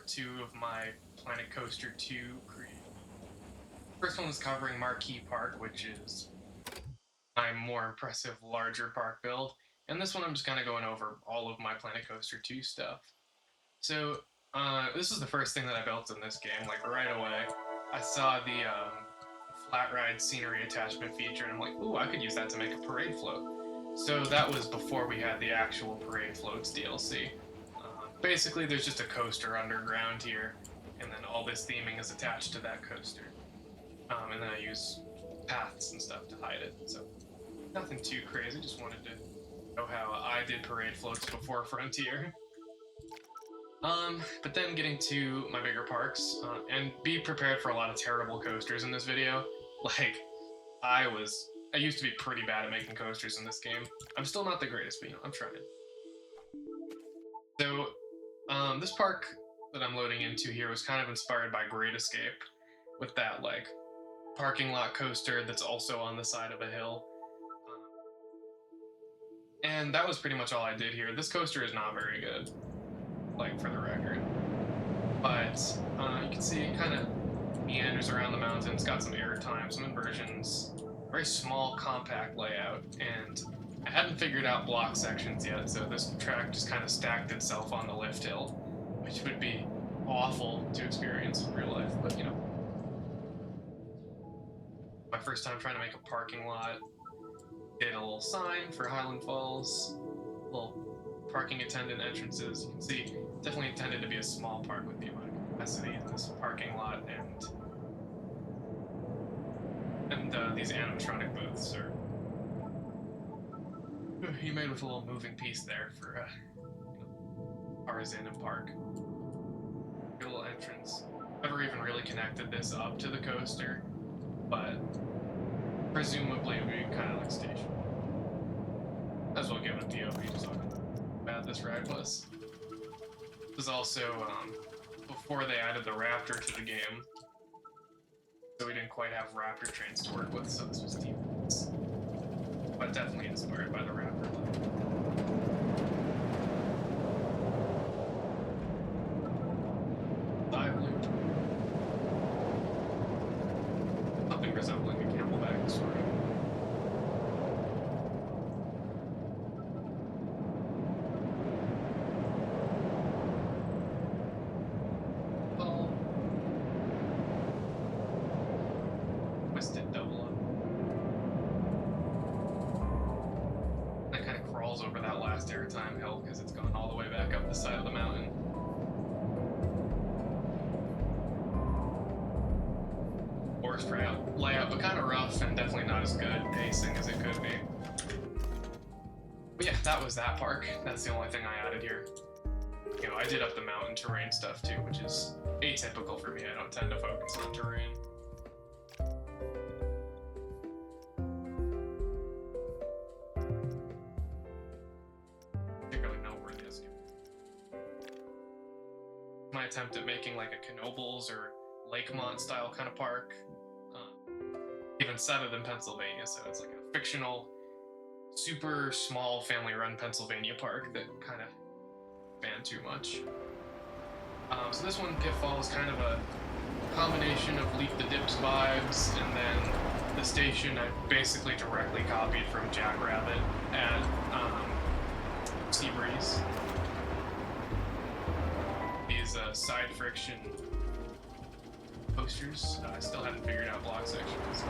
part 2 of my Planet Coaster 2 creation. First one was covering Marquee Park, which is my more impressive, larger park build. And this one I'm just kind of going over all of my Planet Coaster 2 stuff. So, this is the first thing that I built in this game, like right away. I saw the flat ride scenery attachment feature, and I'm like, ooh, I could use that to make a parade float. So that was before we had the actual Parade Floats DLC. Basically, there's just a coaster underground here, and then all this theming is attached to that coaster. And then I use paths and stuff to hide it, so nothing too crazy, just wanted to know how I did Parade Floats before Frontier. But then getting to my bigger parks, and be prepared for a lot of terrible coasters in this video. Like, I used to be pretty bad at making coasters in this game. I'm still not the greatest, but I'm trying. So, this park that I'm loading into here was kind of inspired by Great Escape, with that, like, parking lot coaster that's also on the side of a hill. And that was pretty much all I did here. This coaster is not very good, like, for the record. But, you can see it kind of meanders around the mountains, got some airtime, some inversions, very small, compact layout, and I hadn't figured out block sections yet, so this track just kind of stacked itself on the lift hill, which would be awful to experience in real life, but my first time trying to make a parking lot. Did a little sign for Highland Falls, little parking attendant entrances. You can see, definitely intended to be a small park with the amount of capacity in this parking lot, and these animatronic booths are you made with a little moving piece there for cars in and park. Good little entrance. Never even really connected this up to the coaster, but presumably it would be kind of like station. As well give it a POV just on how bad this ride was. This was also before they added the Raptor to the game, so we didn't quite have Raptor trains to work with, so this was defaults. But definitely inspired by the Raptor. Dive loop. Something resembling a camelback, sort of. Twisted double up. That kind of crawls over that last airtime hill because it's gone all the way back up the side of the mountain. Worst layout, but kind of rough and definitely not as good pacing as it could be. But yeah, that was that park. That's the only thing I added here. I did up the mountain terrain stuff too, which is atypical for me. I don't tend to focus on terrain. My attempt at making like a Knoebels or Lakemont style kind of park, even set it in Pennsylvania, so it's like a fictional, super small family-run Pennsylvania park that kind of banned too much. So this one, Pitfall, is kind of a combination of Leap the Dips vibes, and then the station I basically directly copied from Jackrabbit at Seabreeze. These side friction posters. I still haven't figured out block sections.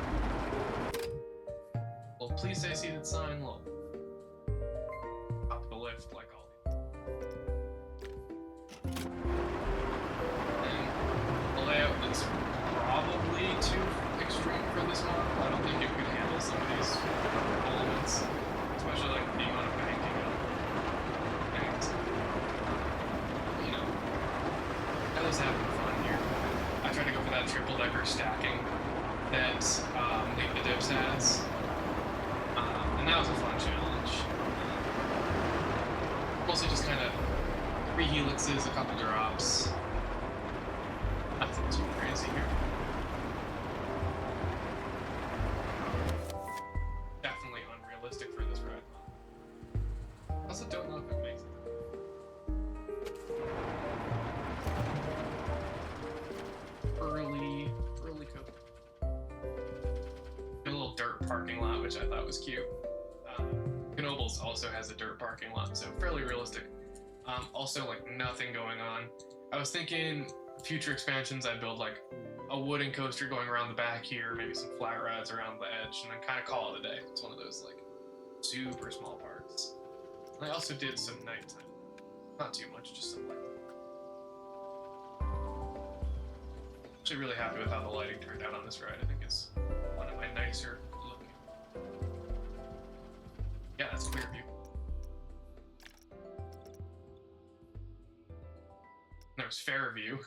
Well, please say seated sign, low. Top of the lift, like all these. And the layout that's probably too extreme for this model. I don't think it could handle some of these elements, especially like being on a bank. I was having fun here. I tried to go for that triple-decker stacking that Leap the Dips has, and that was a fun challenge. Mostly just kind of 3 helixes, a couple drops. Nothing too crazy here. Definitely unrealistic for this ride. I also don't know if it makes it. which I thought was cute. Knoebels also has a dirt parking lot, so fairly realistic. Also, like, nothing going on. I was thinking future expansions, I'd build like a wooden coaster going around the back here, maybe some flat rides around the edge, and then kind of call it a day. It's one of those like super small parks. And I also did some nighttime. Not too much, just some light. Actually really happy with how the lighting turned out on this ride. I think it's one of my nicer looking. Yeah, that's a clear view. There's Fairview.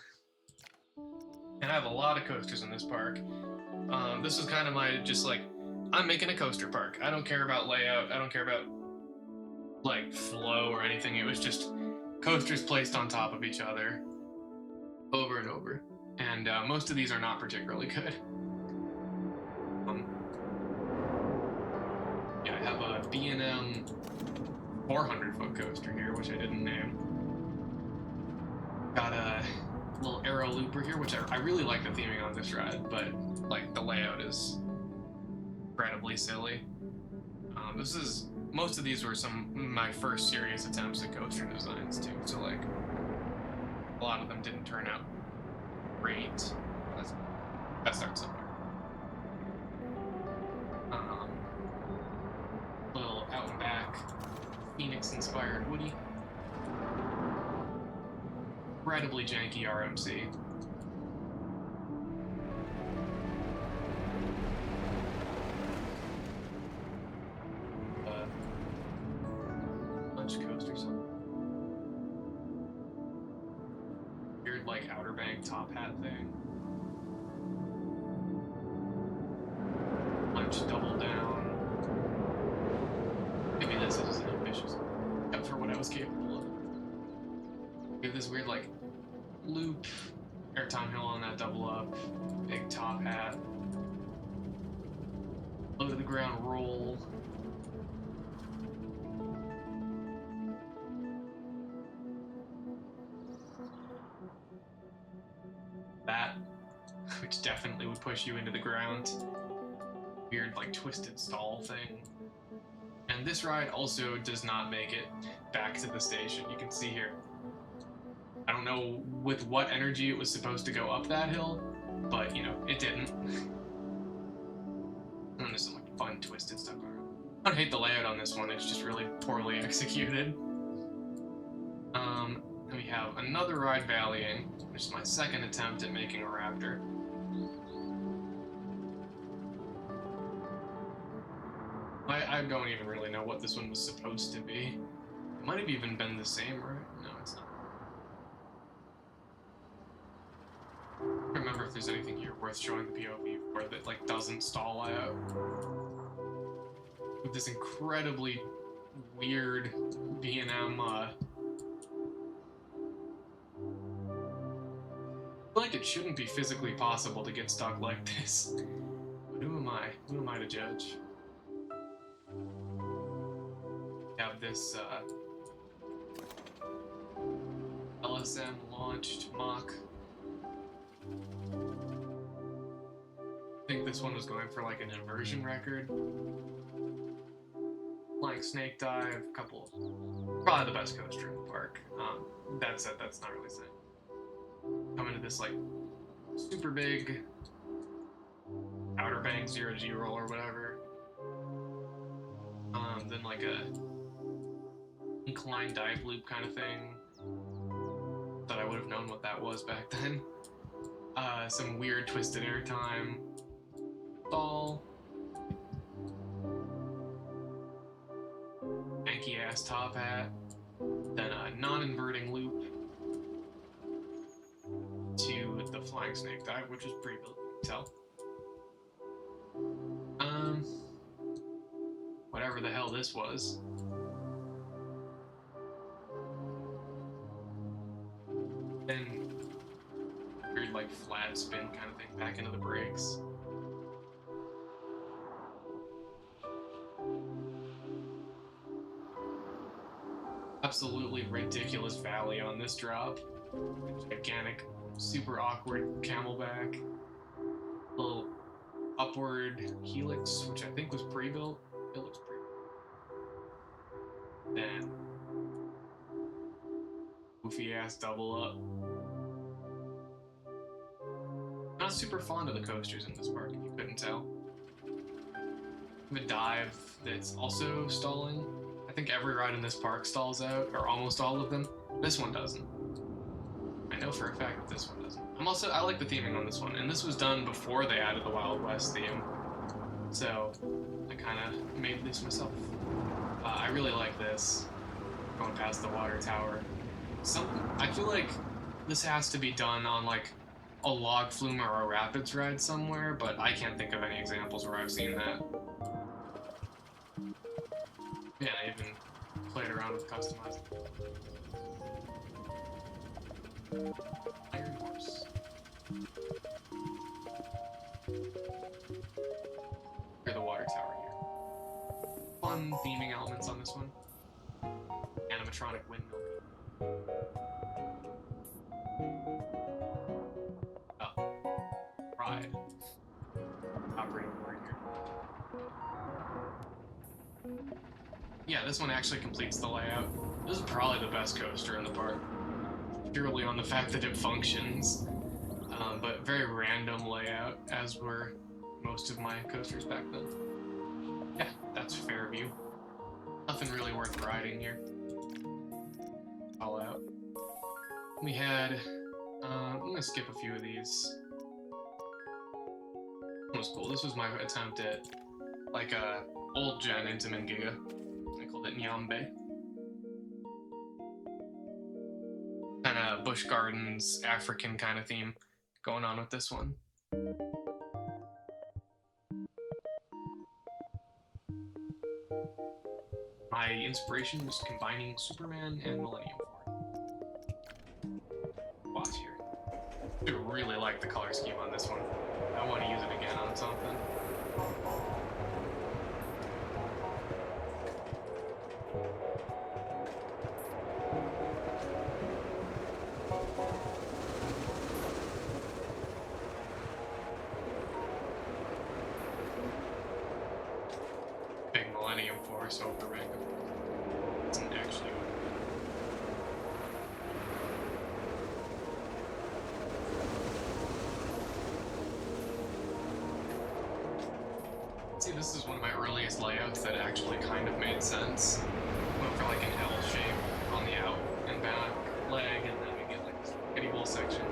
And I have a lot of coasters in this park. This was kind of my, just like, I'm making a coaster park. I don't care about layout. I don't care about, like, flow or anything. It was just coasters placed on top of each other over and over. And most of these are not particularly good. Yeah, I have a B&M 400-foot coaster here, which I didn't name. Got a little arrow looper here, which I really like the theming on this ride, but like the layout is incredibly silly. Most of these were some of my first serious attempts at coaster designs too, so like a lot of them didn't turn out great. That starts somewhere. Little out and back Phoenix-inspired Woody. Incredibly janky RMC. Lunch coasters. Weird, like, Outer Bank top hat thing. Lunch double down. Maybe this isn't ambitious for what I was capable of. We have this weird, like, loop, airtime hill on that double up, big top hat, low to the ground roll. That, which definitely would push you into the ground. Weird, like, twisted stall thing. And this ride also does not make it back to the station. You can see here. I don't know with what energy it was supposed to go up that hill, but, you know, it didn't. And there's some, like, fun twisted stuff going on. I don't hate the layout on this one, it's just really poorly executed. And we have another ride valleying, which is my second attempt at making a raptor. I don't even really know what this one was supposed to be. It might have even been the same, right? No, it's not. I don't remember if there's anything here worth showing the POV for that, like, doesn't stall out. With this incredibly weird B&M, I feel like it shouldn't be physically possible to get stuck like this. But who am I? Who am I to judge? We have this, LSM launched mock. I think this one was going for like an inversion record. Flying snake dive, a couple. Probably the best coaster in the park. That said, that's not really saying. Come into this like super big Outer Bank 0G roll or whatever. Then like a incline dive loop kind of thing. That I would have known what that was back then. Some weird twisted airtime. Ball. Janky ass top hat. Then a non-inverting loop to the flying snake dive, which was pretty built, you can tell. Whatever the hell this was. Then weird like flat spin kind of thing back into the brakes. Absolutely ridiculous valley on this drop. Gigantic, super awkward camelback. Little up upward helix, which I think was pre-built. It looks pre-built. Then goofy ass double up. Not super fond of the coasters in this park, if you couldn't tell. The dive that's also stalling. I think every ride in this park stalls out, or almost all of them. This one doesn't. I know for a fact that this one doesn't. I like the theming on this one, and this was done before they added the Wild West theme. So I kind of made this myself. I really like this. Going past the water tower. I feel like this has to be done on like a log flume or a rapids ride somewhere, but I can't think of any examples where I've seen that. Yeah, I even played around with customizing. Iron Horse. Here's the water tower here. Fun theming elements on this one. Animatronic windmill. Oh. Ride. Operating board here. Yeah, this one actually completes the layout. This is probably the best coaster in the park. Purely on the fact that it functions. But very random layout, as were most of my coasters back then. Yeah, that's Fairview. Nothing really worth riding here. All out. We had, I'm gonna skip a few of these. That was cool. This was my attempt at, like, a old gen Intamin Giga. I called it Nyambe. Kind of Busch Gardens, African kind of theme going on with this one. My inspiration was combining Superman and Millennium Force. Watch here. I really like the color scheme on this one. I want to use it again on something. Big Millennium Force overring. It's actually. See, this is one of my earliest layouts that actually kind of made sense. Went for like an L shape on the out and back leg, and then we get like this kitty bowl section.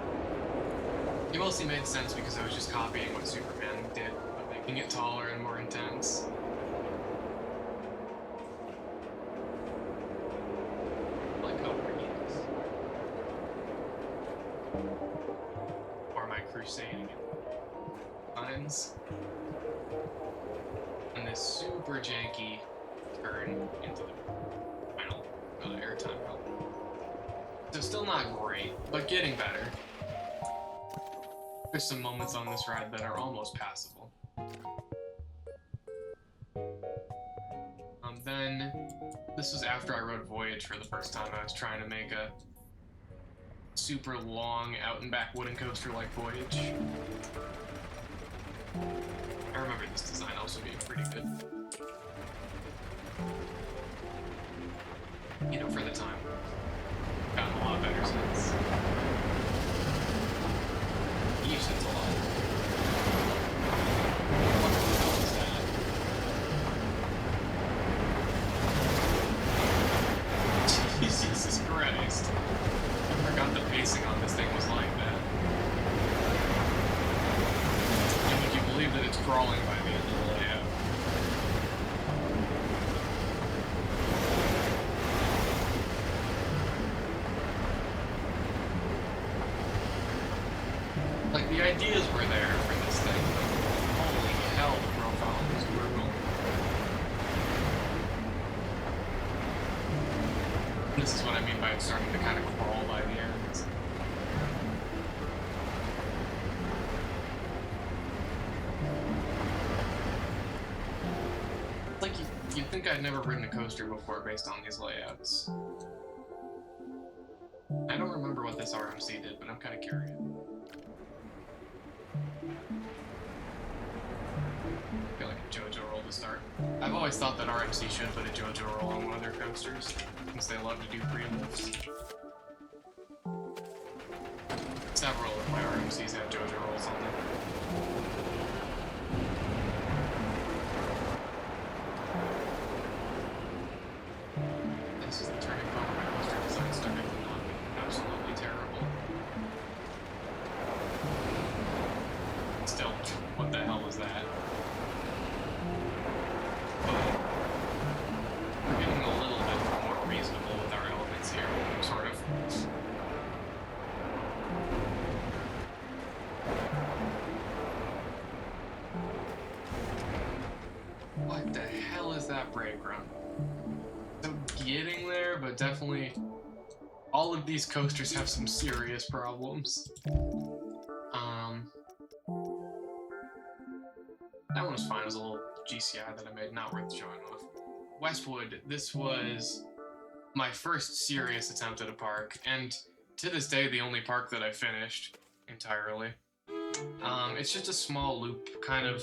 It mostly made sense because I was just copying what Superman did, but making it taller and more intense. Like over years. Or my crusade lines. And this super janky turn into the final airtime help. So still not great, but getting better. There's some moments on this ride that are almost passable. Then, this was after I rode Voyage for the first time. I was trying to make a super long out and back wooden coaster like Voyage. I remember this design also being pretty good. You know, for the time. Gotten a lot better since. Yeesh, that's a lot. What the hell is that? Jesus Christ. I forgot the pacing on this thing was like that. And would you believe that it's crawling by the end of the layout? Like, the ideas were there for this thing, but holy hell, the profile was brutal. This is what I mean by it starting to kind of crawl by the ends. Like, you'd think I'd never ridden a coaster before based on these layouts. I don't remember what this RMC did, but I'm kind of curious. I feel like a JoJo roll to start. I've always thought that RMC should put a JoJo roll on one of their coasters, since they love to do pre-lifts. Several of my RMCs have JoJo rolls on them. This is the turning point where my coaster design started to look absolutely terrible. Still, what the hell was that? But we're getting a little bit more reasonable with our elements here, sort of. What the hell is that brake run? So getting there, but definitely all of these coasters have some serious problems. That one was fine. It was a little GCI that I made, not worth showing off. Westwood, this was my first serious attempt at a park, and to this day, the only park that I finished entirely. It's just a small loop, kind of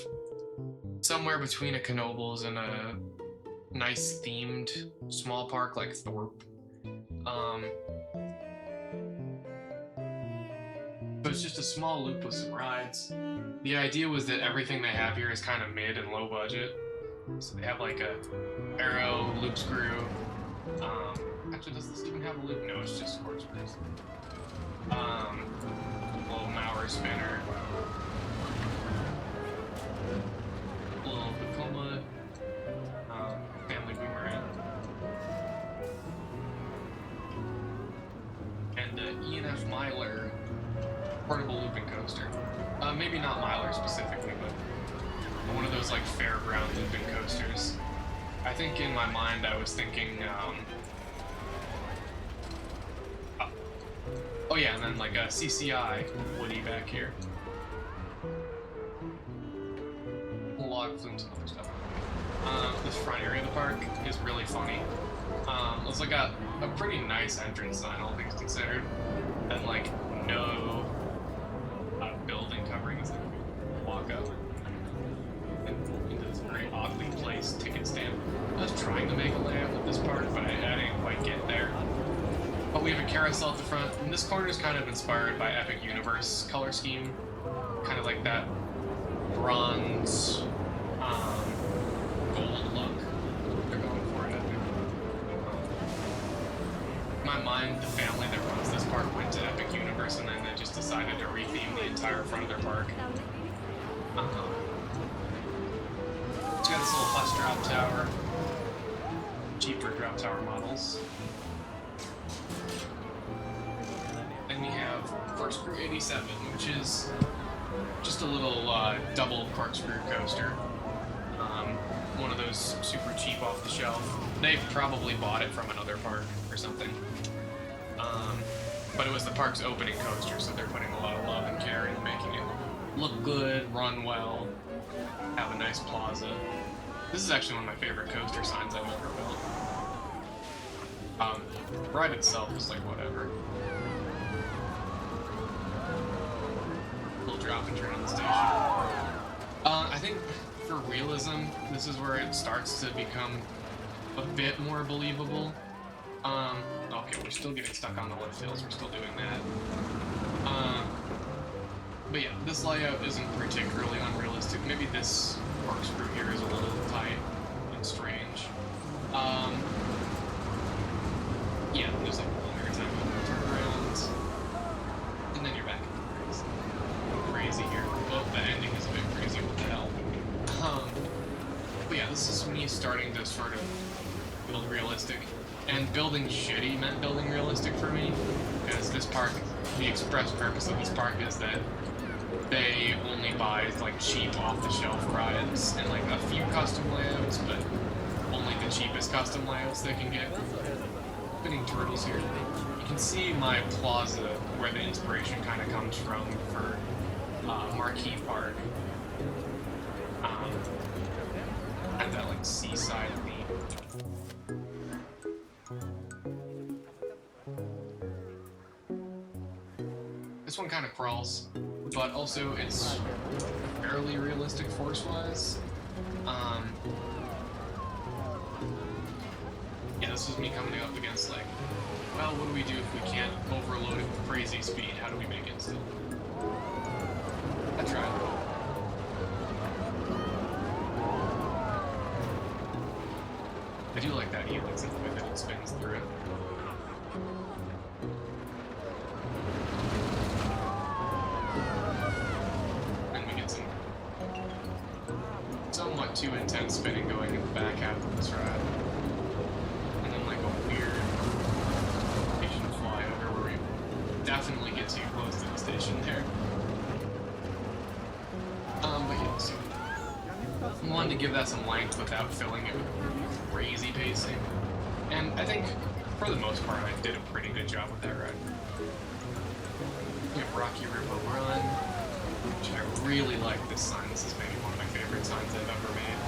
somewhere between a Knoebels and a nice themed small park like Thorpe. But it's just a small loop with some rides. The idea was that everything they have here is kind of mid and low budget. So they have like a arrow, loop screw. Actually, does this even have a loop? No, it's just corkscrews. Little Maurer spinner. Little Vekoma. Family boomerang. And E&F Myler portable looping coaster. Maybe not Myler specifically, but one of those like fairground looping coasters. I think in my mind I was thinking, oh yeah, and then like a CCI Woody back here. Log flumes and other stuff. This front area of the park is really funny. It's like a pretty nice entrance sign, all things considered, and like no building covering as they walk up into this very oddly placed ticket stand. I was trying to make a layout with this park, but I didn't quite get there. But we have a carousel at the front, and this corner is kind of inspired by Epic Universe color scheme, kind of like that bronze, gold look they're going for at Epic. In my mind, the family that runs this park went to Epic Universe, and then they just decided to retheme the entire front of their park. It's got this little Huss drop tower, cheaper drop tower models. Then we have Corkscrew 87, which is just a little double corkscrew coaster. One of those super cheap off the shelf. They probably bought it from another park or something. But it was the park's opening coaster, so they're putting a lot of love and care into making it look good, run well, have a nice plaza. This is actually one of my favorite coaster signs I've ever built. The ride itself is like whatever. Little drop and turn on the station. I think for realism, this is where it starts to become a bit more believable. Okay, we're still getting stuck on the lift hills, we're still doing that. But yeah, this layout isn't particularly unrealistic. Maybe this corkscrew here is a little tight and strange. Yeah, there's like a little maritime turnarounds. And then you're back into crazy here. Oh, the ending is a bit crazy, what the hell? But yeah, this is me starting to sort of build realistic. And building shitty meant building realistic for me, because this park, the express purpose of this park is that they only buy like cheap off-the-shelf rides and like a few custom layouts, but only the cheapest custom layouts they can get. Spinning turtles here. You can see my plaza where the inspiration kind of comes from for Marquee Park. Have that like seaside theme. This one kind of crawls, but also it's fairly realistic force-wise. Yeah, this was me coming up against, like, well, what do we do if we can't overload it with crazy speed? How do we make it still? I tried. I do like that helix and the way that it spins through it. And we get some somewhat too intense spinning going in the back half of this ride. And then like a weird station flyover where we definitely get too close to the station there. But yeah, so I wanted to give that some length without filling it with crazy pacing. And I think, for the most part, I did a pretty good job with that ride. We have Rocky River Run, which I really like this sign. This is maybe one of my favorite signs I've ever made.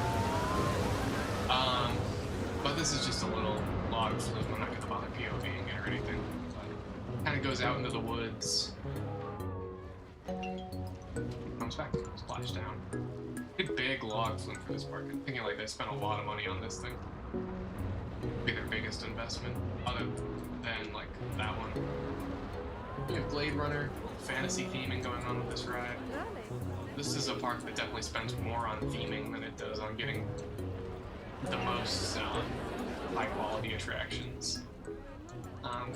But this is just a little log flume. I'm not going to bother POVing it or anything. But kind of goes out into the woods. Comes back, splash down. Big log flume for this park. I'm thinking like they spent a lot of money on this thing. Be their biggest investment, other than like that one. We have Blade Runner, fantasy theming going on with this ride. This is a park that definitely spends more on theming than it does on getting the most high quality attractions.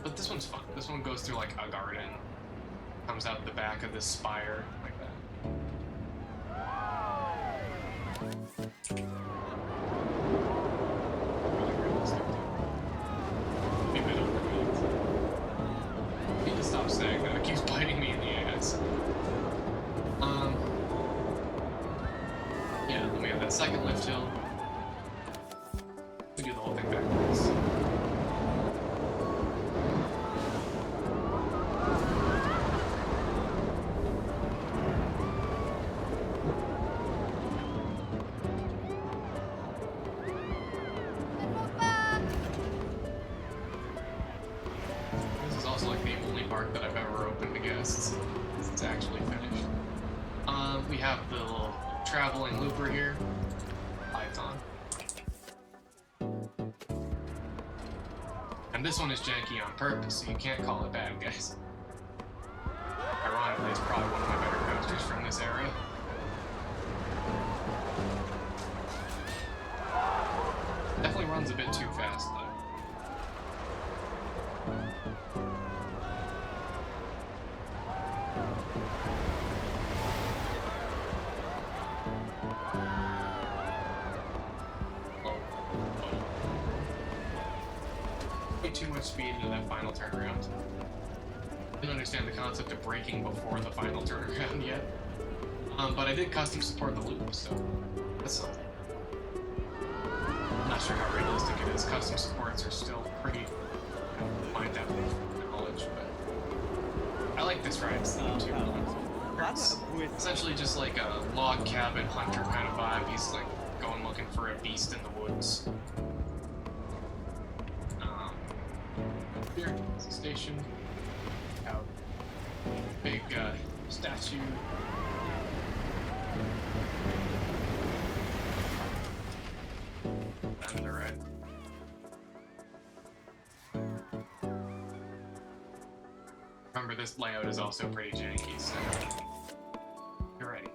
But this one's fun. This one goes through like a garden, comes out the back of this spire like that. Stop saying that, it keeps biting me in the ass. Yeah, then we have that second lift hill. We do the whole thing backwards. This is also like the only park that I've ever opened to guests. It's actually finished. We have the little traveling looper here. Python. And this one is janky on purpose, so you can't call it bad, guys. Ironically, it's probably one of my better coasters from this era. Definitely runs a bit too fast, though. Too much speed into that final turnaround. Didn't understand the concept of braking before the final turnaround yet. But I did custom support the loop, so that's something. I'm not sure how realistic it is. Custom supports are still pretty mind depth of knowledge, but I like this ride scheme too. It's essentially just like a log cabin hunter kind of vibe. He's like going looking for a beast in the woods. Here is a station. Out. Big statue. And the red. Remember, this layout is also pretty janky, so you're ready.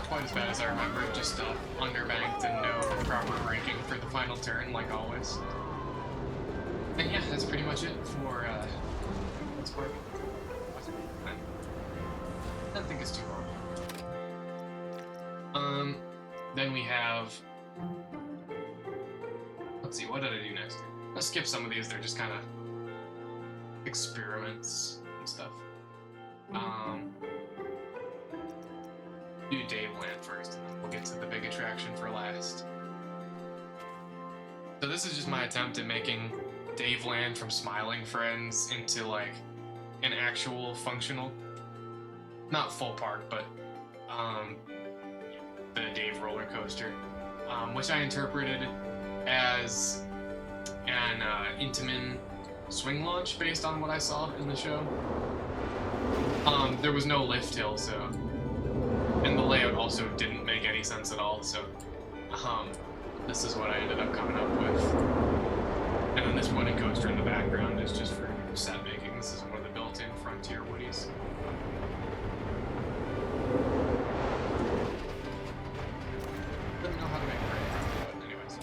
Quite as bad as I remember, just underbanked and no proper braking for the final turn, like always. And yeah, that's pretty much it for this part. I don't think it's too long. Then we have. Let's see, what did I do next? Let's skip some of these. They're just kind of experiments and stuff. Do Daveland first, and then we'll get to the big attraction for last. So this is just my attempt at making Daveland from Smiling Friends into like an actual functional, not full park, but the Dave roller coaster, which I interpreted as an Intamin swing launch based on what I saw in the show. There was no lift hill, so, and the layout also didn't make any sense at all, so this is what I ended up coming up with. And then this wooden coaster in the background is just for set making. This is one of the built-in Frontier Woodies. Didn't know how to make it, but anyways.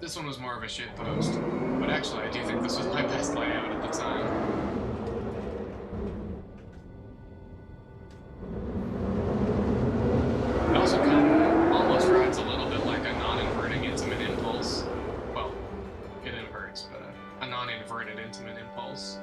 This one was more of a shit post, but actually I do think this was my best layout at the time. It also kind of almost rides a little bit like a non-inverting Intimate Impulse. Well, it inverts, but a non-inverted Intimate Impulse.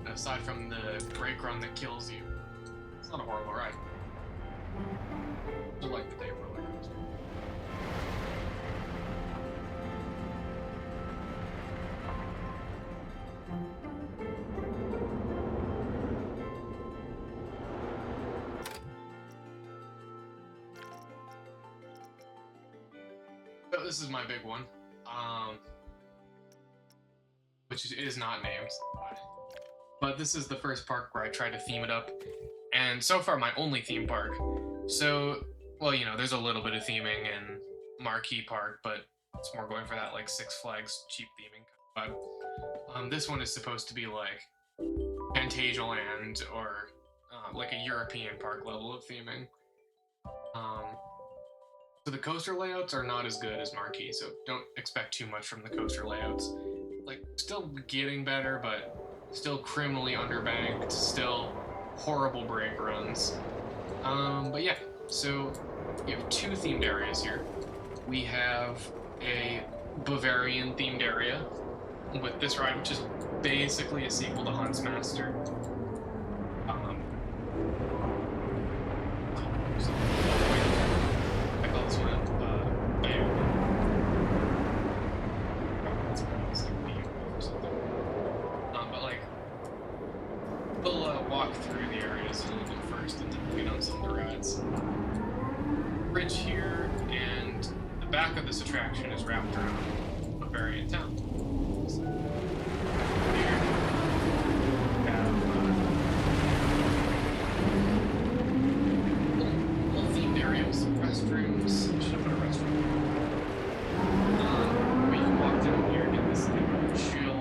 Aside from the brake run that kills you, it's not a horrible ride. I like the Dave roller coaster. So this is my big one, which is not named. But this is the first park where I tried to theme it up, and so far my only theme park. So, well, you know, there's a little bit of theming in Marquee Park, but it's more going for that like Six Flags cheap theming vibe. This one is supposed to be like Fantasia Land or like a European park level of theming. So the coaster layouts are not as good as Marquee, so don't expect too much from the coaster layouts. Like, still getting better, but still criminally underbanked, still horrible brake runs. But yeah, so we have two themed areas here. We have a Bavarian themed area with this ride, which is basically a sequel to Huntsmaster. I call this one we'll walk through the areas a little bit first and then lead on some of the rides. Bridge here, and the back of this attraction is wrapped around Bavarian town. So, here we have little themed areas, restrooms. I should have put a restroom. But you can walk down here and get this like, chill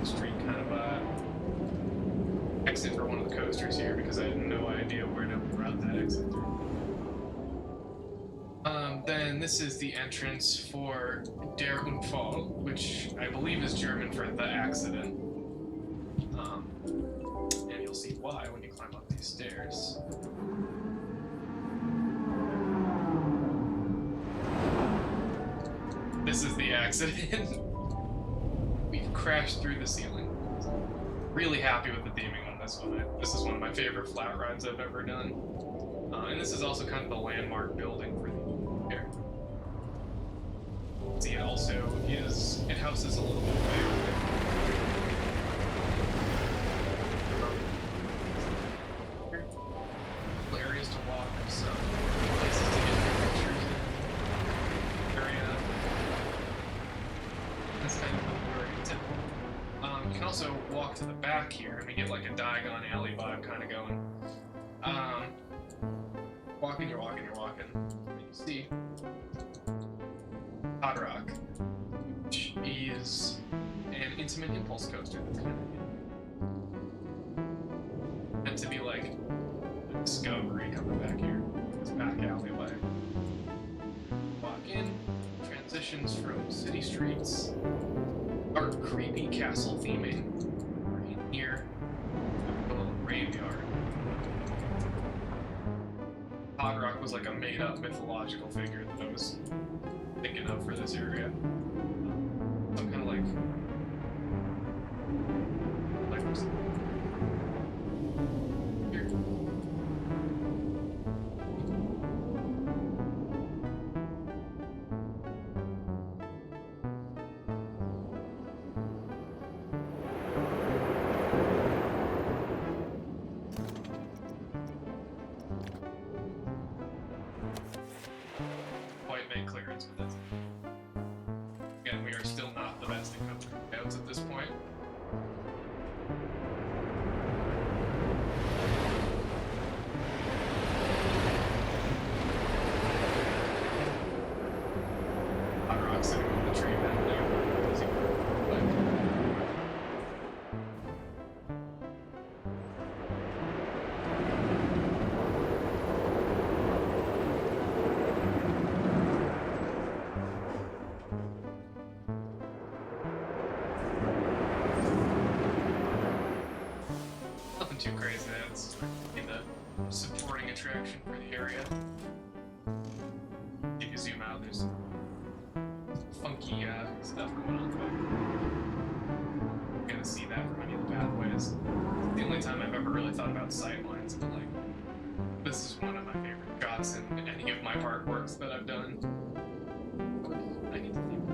street kind of exit for one of the coasters here because I had no idea where to route that exit through. Then this is the entrance for Der Unfall, which I believe is German for the accident. And you'll see why when you climb up these stairs. This is the accident. We've crashed through the ceiling. Really happy with the theming on this one. This is one of my favorite flat rides I've ever done. And this is also kind of the landmark building for the area. See, it also is, it houses a little bit of areas to walk, some places to get your pictures in. Area. That's kind of the Bavarian temple. You can also walk to the back here, and we get like a Diagon Alley vibe kind of going. You're walking, and you see Hot Rock, which is an Intimate Impulse coaster that's kind of it to be like a discovery coming back here. This back alleyway. Walk in, transitions from city streets, dark, creepy castle theming. We're in here, a little graveyard. Hog was like a made-up mythological figure that I was thinking of for this area. So kind of like here. Quite make clearance with this. Again, we are still not the best at covering layouts at this point. Hot rock sitting on the tree back there. Easy work, but nothing too crazy. That's in the supporting attraction for the area. If you zoom out, there's funky stuff going on back. You're gonna see that from any of the pathways. The only time I've ever really thought about sightlines, but like, this is one of my favorite shots in any of my park works that I've done. I need to think.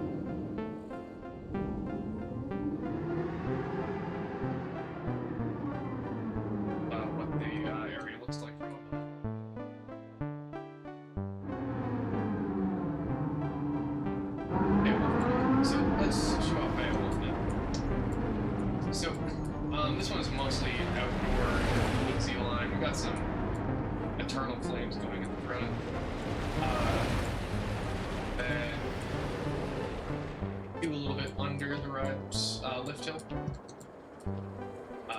What the area looks like from above. Beowulf. So let's show off Beowulf now. So this one is mostly outdoor woodsy line. We got some eternal flames going in the front. Then do a little bit under the ride's lift hill.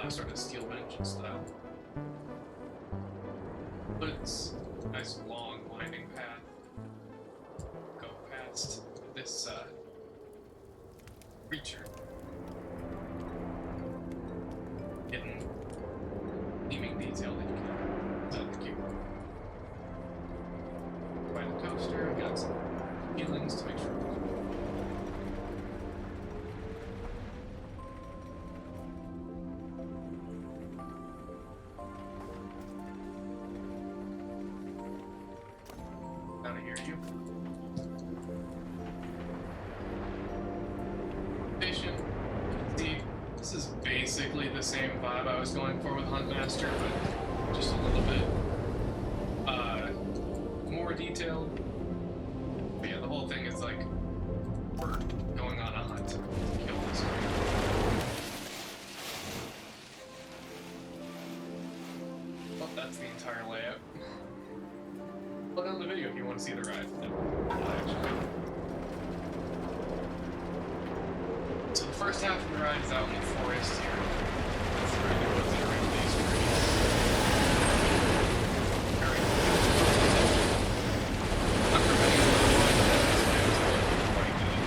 Sort of steel bench style. But it's a nice long winding path. Go past this creature. Hidden theming detail that you can inside the cube. By the coaster, I got some feelings to make sure. Down to hear you. Station. See, this is basically the same vibe I was going for with Huntmaster, but just a little bit more detailed. But yeah, the whole thing is like we're going on a hunt to kill this creature. Well, that's the entire layout. Look on the video if you want to see the ride. So the first half of the ride is out in the forest here. That's the ride that goes around these trees. Very not for many of the ones that this way is quite good.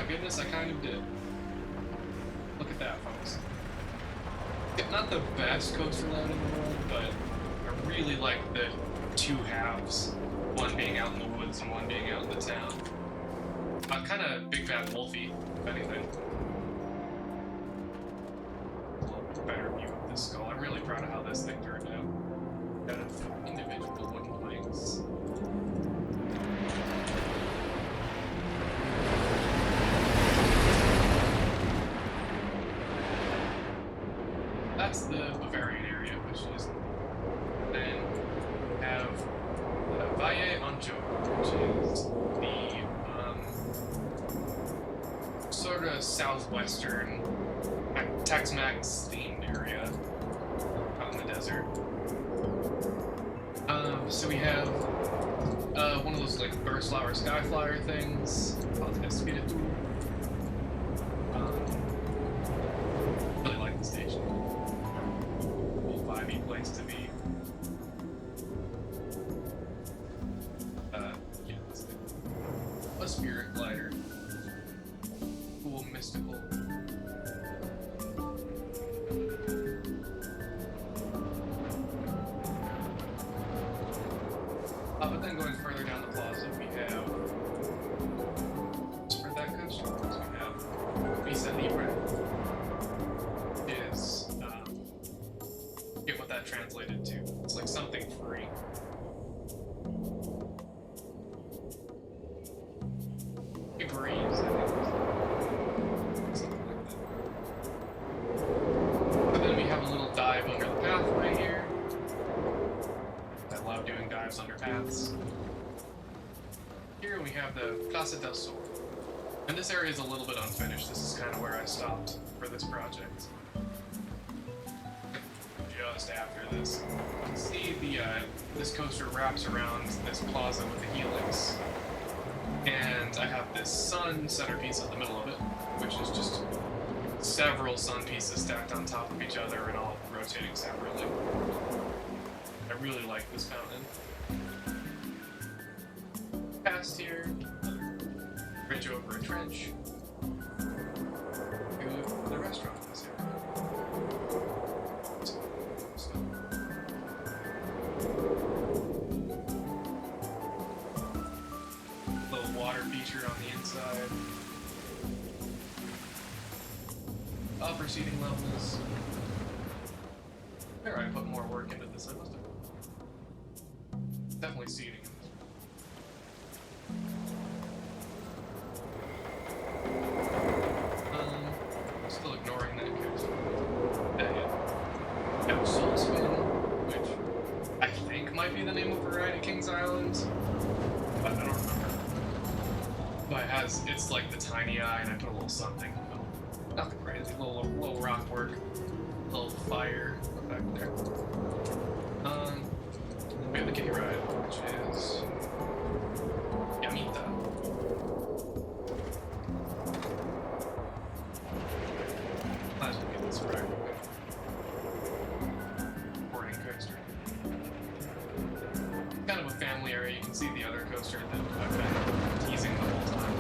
Goodness, I kind of did. Look at that, folks. Not the best coaster layout in the world, but I really like the two halves. One being out in the woods and one being out in the town. Kind of Big Bad Wolfie, if anything. A little better view of this skull. I'm really proud of how this thing turned out. Got individual wooden planks. Rancho, which is the sort of southwestern Tex-Mex themed area out in the desert. So we have one of those like burst flower, sky flyer things called Espiritu. Really like the station. Cool vibey place to be. Yeah, that's good. A spirit glider. Cool, mystical. But then going further down the plaza, we have for that coaster, we have Visa Libre. Is get what that translated to. It's like something free. It breathes, I think. Something like that. But then we have a little dive under the pathway here. I love doing dives under paths. Here we have the Plaza del Sol. And this area is a little bit unfinished. This is kind of where I stopped for this project. Just after this. You can see this coaster wraps around this plaza with a helix. And I have this sun centerpiece in the middle of it, which is just several sun pieces stacked on top of each other and all rotating separately. I really like this fountain. Past here, bridge over a trench. To the restaurant in this area. Little water feature on the inside. Upper seating levels. There, I put more work into this. I must have. Definitely seating. Still ignoring that coaster. Got Soul Spin, which I think might be the name of the ride at Kings Island, but I don't remember. But it's like the tiny eye, and I put a little something. Nothing crazy. Little rock work, little fire effect there. We have the kiddie ride, which is Yamita. Might as well get this right. Boarding coaster. Kind of a family area. You can see the other coaster that I've been teasing the whole time.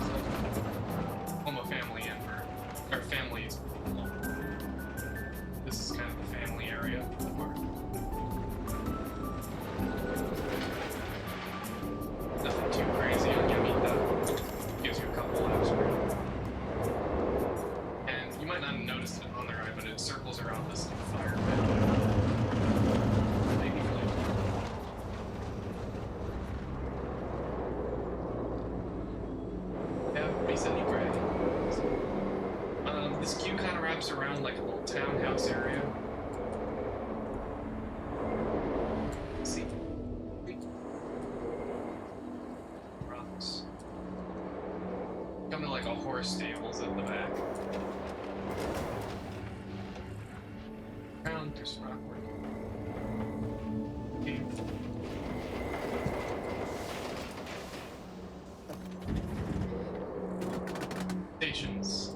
I'm a family in for, or families. This is kind of the family area of the park. Nothing too crazy on Yamita. Gives you a couple laps around. And you might not have noticed it on the ride, but it circles around this fire pit. Maybe yeah, recently gray. This queue kind of wraps around like a little townhouse area. See? Rocks. Come to like a horse stables at the back. Around, there's some rock work. Okay. Stations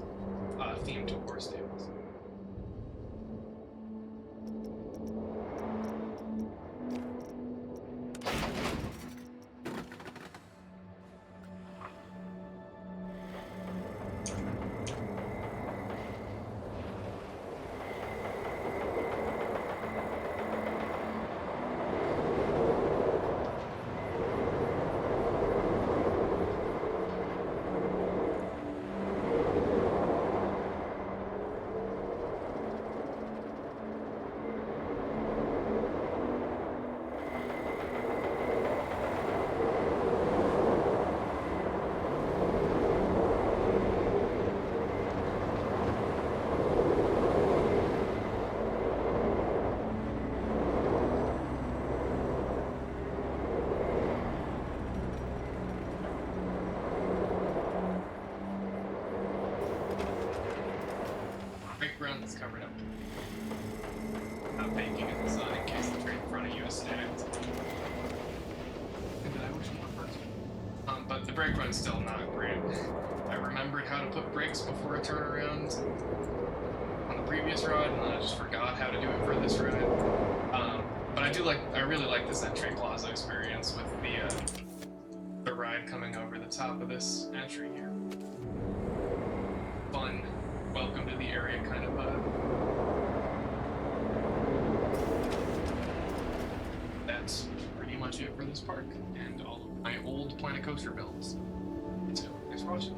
themed to horse stables. it's covered up. Not baking in the sun in case the tree in front of you is stacked. Did I wish more first? But the brake run's still not great. I remembered how to put brakes before a turnaround on the previous ride, and then I just forgot how to do it for this ride. But I really like this entry plaza experience with the ride coming over the top of this entry here. Fun, welcome to the area kind of That's pretty much it for this park and all of my old Planet Coaster builds. So, thanks for watching.